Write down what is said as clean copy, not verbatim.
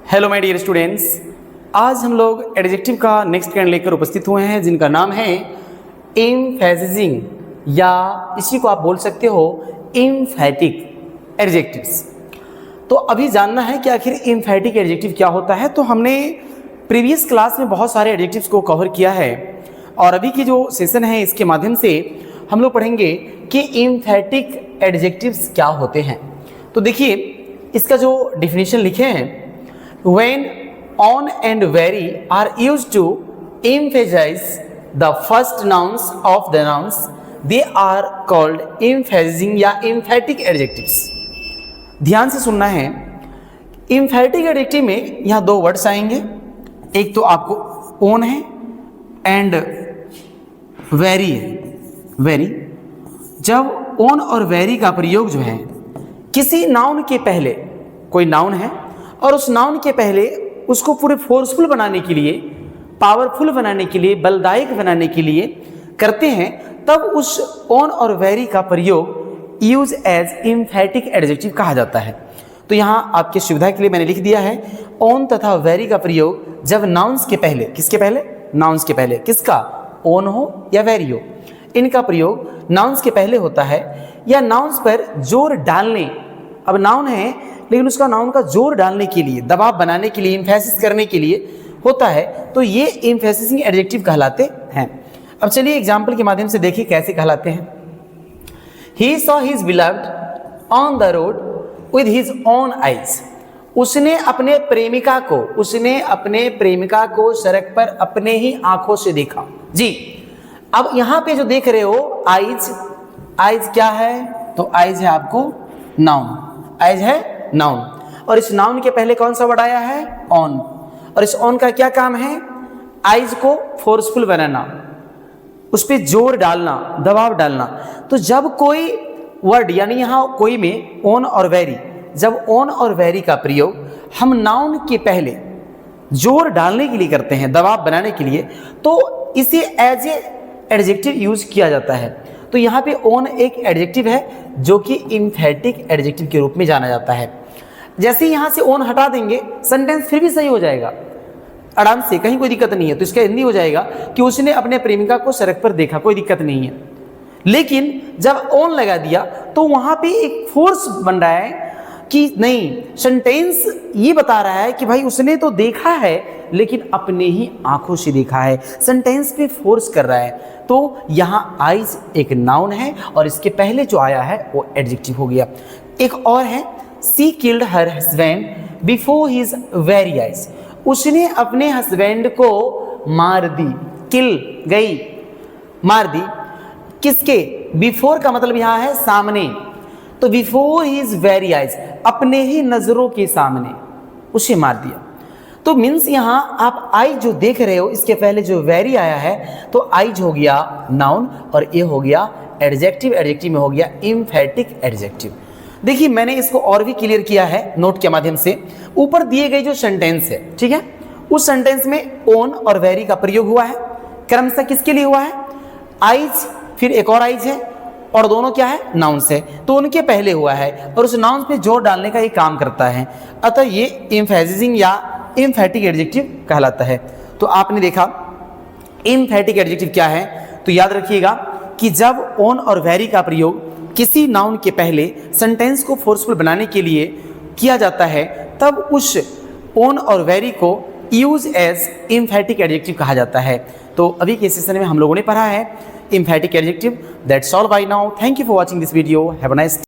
Hello my dear students, आज हम लोग एडजेक्टिव का नेक्स्ट ट्रेंड लेकर उपस्थित हुए हैं जिनका नाम है एम्फेसिजिंग, या इसी को आप बोल सकते हो एम्फैटिक एडजेक्टिव्स। तो अभी जानना है कि आखिर एम्फैटिक एडजेक्टिव क्या होता है। तो हमने प्रीवियस क्लास में बहुत सारे एडजेक्टिव्स को कवर किया है और अभी की जो सेशन है इसके माध्यम से हम लोग पढ़ेंगे कि एम्फैटिक एडजेक्टिव्स क्या होते हैं। तो देखिए इसका जो डिफिनीशन लिखे हैं, when on and very are used to emphasize the first nouns of the nouns, they are called emphasizing या emphatic adjectives। ध्यान से सुनना है, emphatic adjective में यहाँ दो वर्ड्स आएंगे, एक तो आपको on है एंड very है। very, जब on और very का प्रयोग जो है किसी नाउन के पहले, कोई नाउन है और उस नाउन के पहले उसको पूरे फोर्सफुल बनाने के लिए, पावरफुल बनाने के लिए, बलदायक बनाने के लिए करते हैं, तब उस ऑन और वेरी का प्रयोग यूज एज एम्फैटिक एडजेक्टिव कहा जाता है। तो यहाँ आपकी सुविधा के लिए मैंने लिख दिया है, ऑन तथा वेरी का प्रयोग जब नाउन्स के पहले, किसके पहले? नाउन्स के पहले। किसका? ऑन हो या वेरी हो, इनका प्रयोग नाउन्स के पहले होता है या नाउन्स पर जोर डालने। अब नाउन है लेकिन उसका नाउन का जोर डालने के लिए, दबाव बनाने के लिए, एम्फेसिस करने के लिए होता है, तो ये एम्फेसिसिंग एडजेक्टिव कहलाते हैं। अब चलिए एग्जाम्पल के माध्यम से देखिए कैसे कहलाते हैं। He saw his beloved on the road with his own eyes। उसने अपने प्रेमिका को सड़क पर अपने ही आंखों से देखा। जी, अब यहाँ पे जो देख रहे हो आइज, आइज क्या है? तो आइज है आपको नाउन, आइज है नाउन, और इस नाउन के पहले कौन सा वर्ड आया है? ऑन। और इस ऑन का क्या काम है? आइज को फोर्सफुल बनाना, उस पर जोर डालना, दबाव डालना। तो जब कोई वर्ड, यानी यहाँ कोई में ऑन और वेरी, जब ऑन और वेरी का प्रयोग हम नाउन के पहले जोर डालने के लिए करते हैं, दबाव बनाने के लिए, तो इसे एज ए एडजेक्टिव यूज किया जाता है। तो यहाँ पे ऑन एक एडजेक्टिव है जो कि एम्फैटिक एडजेक्टिव के रूप में जाना जाता है। जैसे ही यहाँ से ऑन हटा देंगे, सेंटेंस फिर भी सही हो जाएगा आराम से, कहीं कोई दिक्कत नहीं है। तो इसका हिंदी हो जाएगा कि उसने अपने प्रेमिका को सड़क पर देखा, कोई दिक्कत नहीं है। लेकिन जब ऑन लगा दिया तो वहाँ पे एक फोर्स बन रहा है कि नहीं, सेंटेंस ये बता रहा है कि भाई उसने तो देखा है लेकिन अपने ही आंखों से देखा है, सेंटेंस पे फोर्स कर रहा है। तो यहाँ आइज एक नाउन है और इसके पहले जो आया है वो एडजेक्टिव हो गया। एक और है, she killed her husband before his very eyes. उसने अपने हस्बैंड को मार दी, किल गई, मार दी। किसके? बिफोर का मतलब यहाँ है सामने, तो बिफोर हिज वेरी आइज, अपने ही नजरों के सामने उसे मार दिया। तो मीन्स यहाँ आप आइज जो देख रहे हो, इसके पहले जो वेरी आया है, तो आइज हो गया नाउन और ये हो गया एडजेक्टिव। एडजेक्टिव में हो गया एम्फैटिक एडजेक्टिव। देखिए मैंने इसको और भी क्लियर किया है नोट के माध्यम से। ऊपर दिए गए जो सेंटेंस है, ठीक है, उस सेंटेंस में ऑन और वेरी का प्रयोग हुआ है। क्रमशः किसके लिए हुआ है? आइज, फिर एक और आइज है, और दोनों क्या है? नाउन्स है, तो उनके पहले हुआ है और उस नाउन्स पे जोर डालने का ये काम करता है। अतः ये एम्फेसिजिंग या एम्फैटिक एडजेक्टिव कहलाता है। तो आपने देखा एम्फैटिक एडजेक्टिव क्या है, तो याद रखिएगा कि जब ऑन और वेरी का प्रयोग किसी नाउन के पहले सेंटेंस को फोर्सफुल बनाने के लिए किया जाता है, तब उस ऑन और वेरी को यूज एज एम्फैटिक एडजेक्टिव कहा जाता है। तो अभी के सेशन में हम लोगों ने पढ़ा है emphatic adjective. That's all by now. Thank you for watching this video. Have a nice